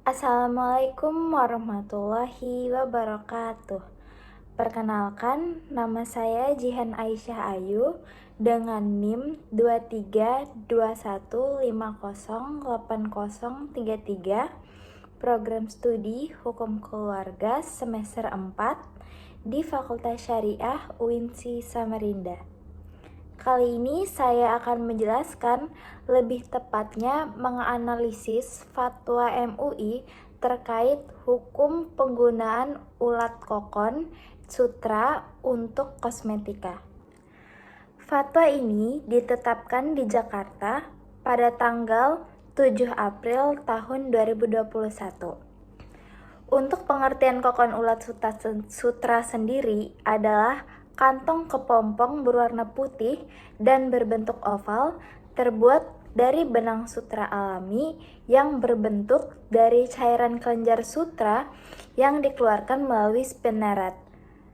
Assalamualaikum warahmatullahi wabarakatuh. Perkenalkan, nama saya Jihan Aisyah Ayu dengan NIM 2321508033, program studi Hukum Keluarga semester 4 di Fakultas Syariah UINSI Samarinda. Kali ini saya akan menjelaskan, lebih tepatnya menganalisis fatwa MUI terkait hukum penggunaan ulat kokon sutra untuk kosmetika. Fatwa ini ditetapkan di Jakarta pada tanggal 7 April tahun 2021. Untuk pengertian kokon ulat sutra sendiri adalah kantong kepompong berwarna putih dan berbentuk oval terbuat dari benang sutra alami yang berbentuk dari cairan kelenjar sutra yang dikeluarkan melalui spinneret.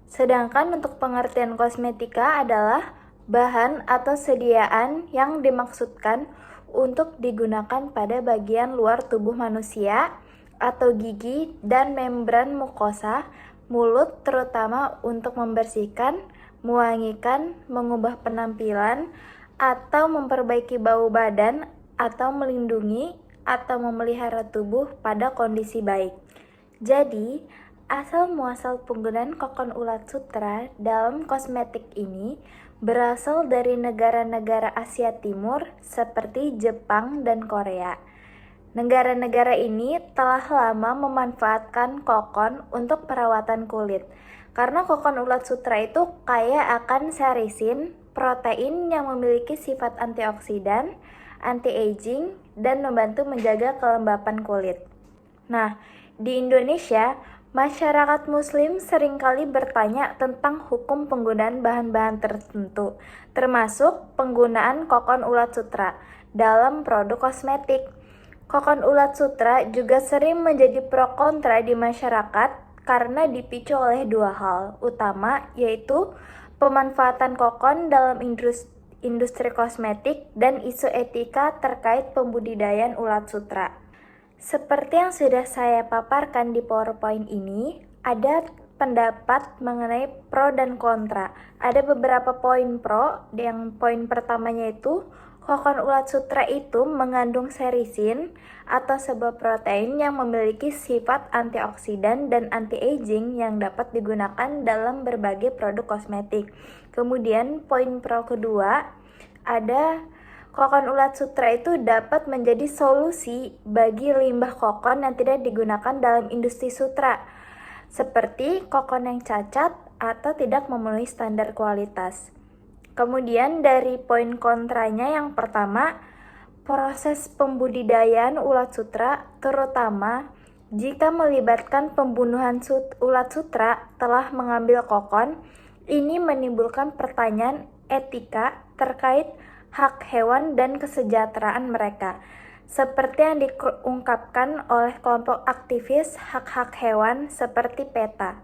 Sedangkan untuk pengertian kosmetika adalah bahan atau sediaan yang dimaksudkan untuk digunakan pada bagian luar tubuh manusia atau gigi dan membran mukosa mulut, terutama untuk membersihkan, mewangikan, mengubah penampilan, atau memperbaiki bau badan, atau melindungi atau memelihara tubuh pada kondisi baik. Jadi, asal-muasal penggunaan kokon ulat sutra dalam kosmetik ini berasal dari negara-negara Asia Timur seperti Jepang dan Korea. Negara-negara ini telah lama memanfaatkan kokon untuk perawatan kulit, karena kokon ulat sutra itu kaya akan serisin, protein yang memiliki sifat antioksidan, anti-aging, dan membantu menjaga kelembapan kulit. Nah, di Indonesia, masyarakat muslim seringkali bertanya tentang hukum penggunaan bahan-bahan tertentu, termasuk penggunaan kokon ulat sutra dalam produk kosmetik. Kokon ulat sutra juga sering menjadi pro kontra di masyarakat karena dipicu oleh dua hal utama, yaitu pemanfaatan kokon dalam industri kosmetik dan isu etika terkait pembudidayaan ulat sutra. Seperti yang sudah saya paparkan di PowerPoint ini, ada pendapat mengenai pro dan kontra. Ada beberapa poin pro, yang poin pertamanya itu kokon ulat sutra itu mengandung serisin atau sebuah protein yang memiliki sifat antioksidan dan anti-aging yang dapat digunakan dalam berbagai produk kosmetik. Kemudian poin pro kedua, ada kokon ulat sutra itu dapat menjadi solusi bagi limbah kokon yang tidak digunakan dalam industri sutra, seperti kokon yang cacat atau tidak memenuhi standar kualitas. Kemudian dari poin kontranya, yang pertama, proses pembudidayaan ulat sutra, terutama jika melibatkan pembunuhan ulat sutra telah mengambil kokon, ini menimbulkan pertanyaan etika terkait hak hewan dan kesejahteraan mereka, seperti yang diungkapkan oleh kelompok aktivis hak-hak hewan seperti PETA.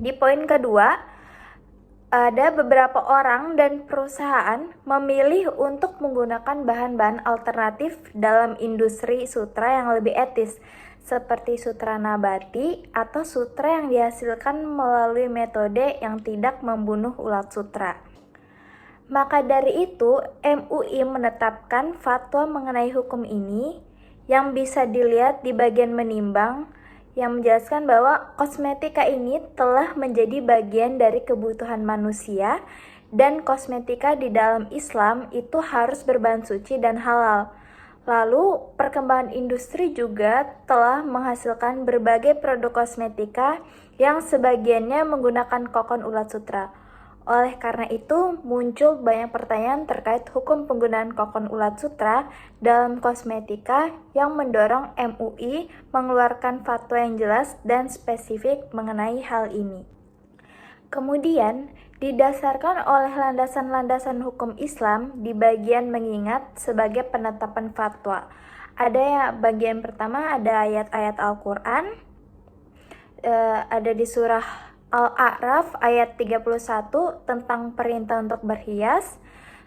Di poin kedua, ada beberapa orang dan perusahaan memilih untuk menggunakan bahan-bahan alternatif dalam industri sutra yang lebih etis, seperti sutra nabati atau sutra yang dihasilkan melalui metode yang tidak membunuh ulat sutra. Maka dari itu, MUI menetapkan fatwa mengenai hukum ini yang bisa dilihat di bagian menimbang, yang menjelaskan bahwa kosmetika ini telah menjadi bagian dari kebutuhan manusia dan kosmetika di dalam Islam itu harus berbahan suci dan halal. Lalu, perkembangan industri juga telah menghasilkan berbagai produk kosmetika yang sebagiannya menggunakan kokon ulat sutra. Oleh karena itu, muncul banyak pertanyaan terkait hukum penggunaan kokon ulat sutra dalam kosmetika yang mendorong MUI mengeluarkan fatwa yang jelas dan spesifik mengenai hal ini. Kemudian, didasarkan oleh landasan-landasan hukum Islam di bagian mengingat sebagai penetapan fatwa. Ada bagian pertama, ada ayat-ayat Al-Quran, ada di surah Al-A'raf ayat 31 tentang perintah untuk berhias.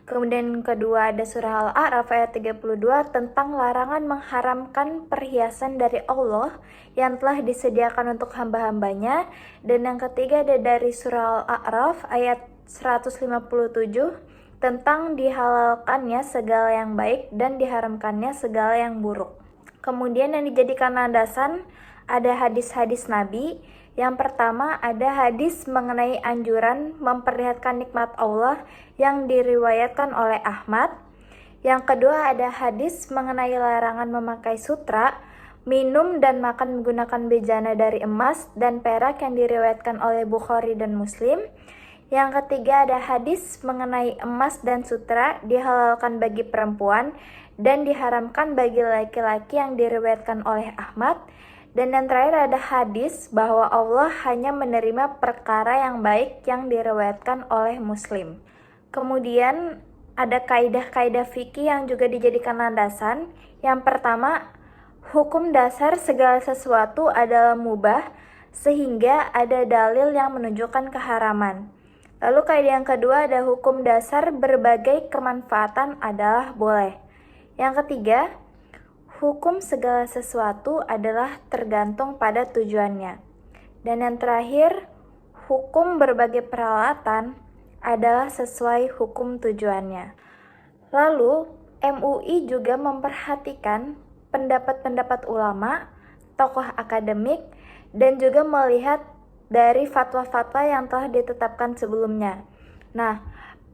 Kemudian kedua ada surah Al-A'raf ayat 32 tentang larangan mengharamkan perhiasan dari Allah yang telah disediakan untuk hamba-hambanya. Dan yang ketiga ada dari surah Al-A'raf ayat 157 tentang dihalalkannya segala yang baik dan diharamkannya segala yang buruk. Kemudian yang dijadikan landasan ada hadis-hadis Nabi. Yang pertama ada hadis mengenai anjuran memperlihatkan nikmat Allah yang diriwayatkan oleh Ahmad. Yang kedua ada hadis mengenai larangan memakai sutra, minum dan makan menggunakan bejana dari emas dan perak yang diriwayatkan oleh Bukhari dan Muslim. Yang ketiga ada hadis mengenai emas dan sutra dihalalkan bagi perempuan dan diharamkan bagi laki-laki yang diriwayatkan oleh Ahmad. Dan yang terakhir ada hadis bahwa Allah hanya menerima perkara yang baik yang diriwayatkan oleh Muslim. Kemudian ada kaidah-kaidah fikih yang juga dijadikan landasan. Yang pertama, hukum dasar segala sesuatu adalah mubah sehingga ada dalil yang menunjukkan keharaman. Lalu kaidah yang kedua ada hukum dasar berbagai kemanfaatan adalah boleh. Yang ketiga, hukum segala sesuatu adalah tergantung pada tujuannya. Dan yang terakhir, hukum berbagai peralatan adalah sesuai hukum tujuannya. Lalu, MUI juga memperhatikan pendapat-pendapat ulama, tokoh akademik, dan juga melihat dari fatwa-fatwa yang telah ditetapkan sebelumnya. Nah,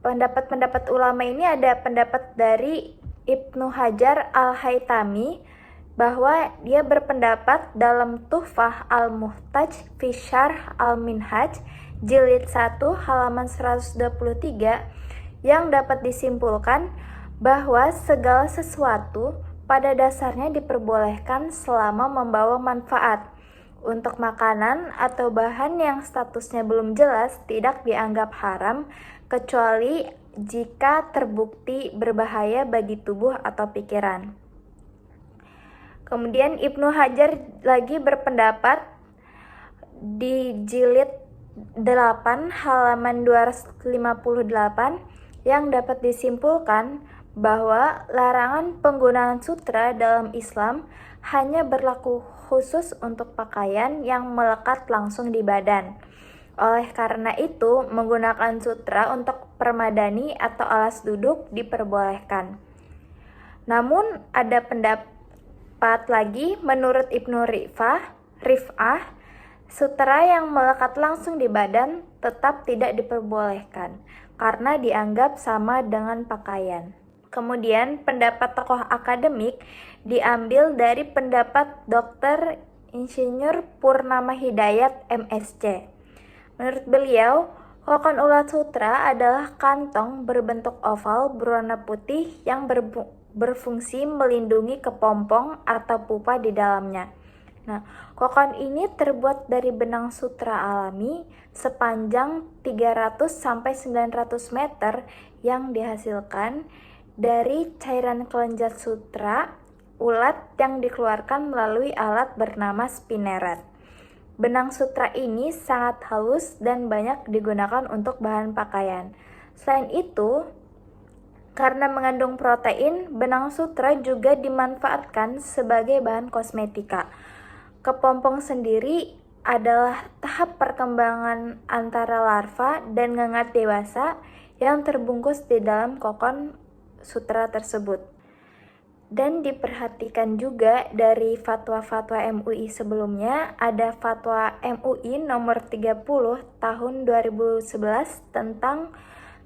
pendapat-pendapat ulama ini ada pendapat dari Ibnu Hajar Al-Haytami bahwa dia berpendapat dalam Tuhfah Al-Muhtaj fi Syarh Al-Minhaj jilid 1 halaman 123 yang dapat disimpulkan bahwa segala sesuatu pada dasarnya diperbolehkan selama membawa manfaat. Untuk makanan atau bahan yang statusnya belum jelas tidak dianggap haram kecuali jika terbukti berbahaya bagi tubuh atau pikiran. Kemudian Ibnu Hajar lagi berpendapat di jilid 8 halaman 258 yang dapat disimpulkan bahwa larangan penggunaan sutra dalam Islam hanya berlaku khusus untuk pakaian yang melekat langsung di badan. Oleh karena itu, menggunakan sutra untuk permadani atau alas duduk diperbolehkan. Namun, ada pendapat lagi menurut Ibnu Rif'ah, sutra yang melekat langsung di badan tetap tidak diperbolehkan karena dianggap sama dengan pakaian. Kemudian, pendapat tokoh akademik diambil dari pendapat Dr. Insinyur Purnama Hidayat MSc. Menurut beliau, kokon ulat sutra adalah kantong berbentuk oval berwarna putih yang berfungsi melindungi kepompong atau pupa di dalamnya. Nah, kokon ini terbuat dari benang sutra alami sepanjang 300-900 meter yang dihasilkan dari cairan kelenjar sutra ulat yang dikeluarkan melalui alat bernama spinneret. Benang sutra ini sangat halus dan banyak digunakan untuk bahan pakaian. Selain itu, karena mengandung protein, benang sutra juga dimanfaatkan sebagai bahan kosmetika. Kepompong sendiri adalah tahap perkembangan antara larva dan ngengat dewasa yang terbungkus di dalam kokon sutra tersebut. Dan diperhatikan juga dari fatwa-fatwa MUI sebelumnya, ada fatwa MUI nomor 30 tahun 2011 tentang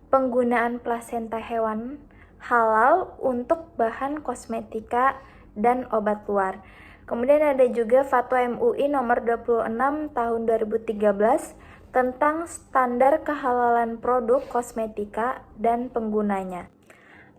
penggunaan plasenta hewan halal untuk bahan kosmetika dan obat luar. Kemudian ada juga fatwa MUI nomor 26 tahun 2013 tentang standar kehalalan produk kosmetika dan penggunanya.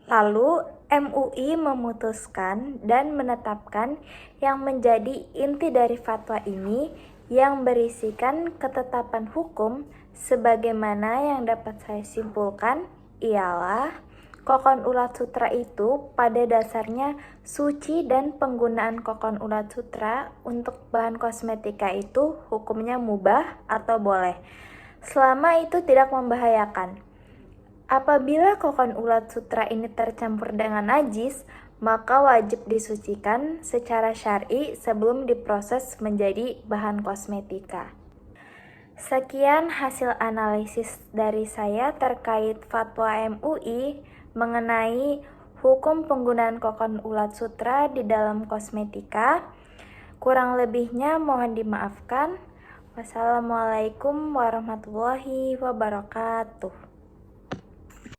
Lalu, MUI memutuskan dan menetapkan yang menjadi inti dari fatwa ini yang berisikan ketetapan hukum sebagaimana yang dapat saya simpulkan ialah kokon ulat sutra itu pada dasarnya suci dan penggunaan kokon ulat sutra untuk bahan kosmetika itu hukumnya mubah atau boleh selama itu tidak membahayakan. Apabila kokon ulat sutra ini tercampur dengan najis, maka wajib disucikan secara syar'i sebelum diproses menjadi bahan kosmetika. Sekian hasil analisis dari saya terkait fatwa MUI mengenai hukum penggunaan kokon ulat sutra di dalam kosmetika. Kurang lebihnya mohon dimaafkan. Wassalamualaikum warahmatullahi wabarakatuh.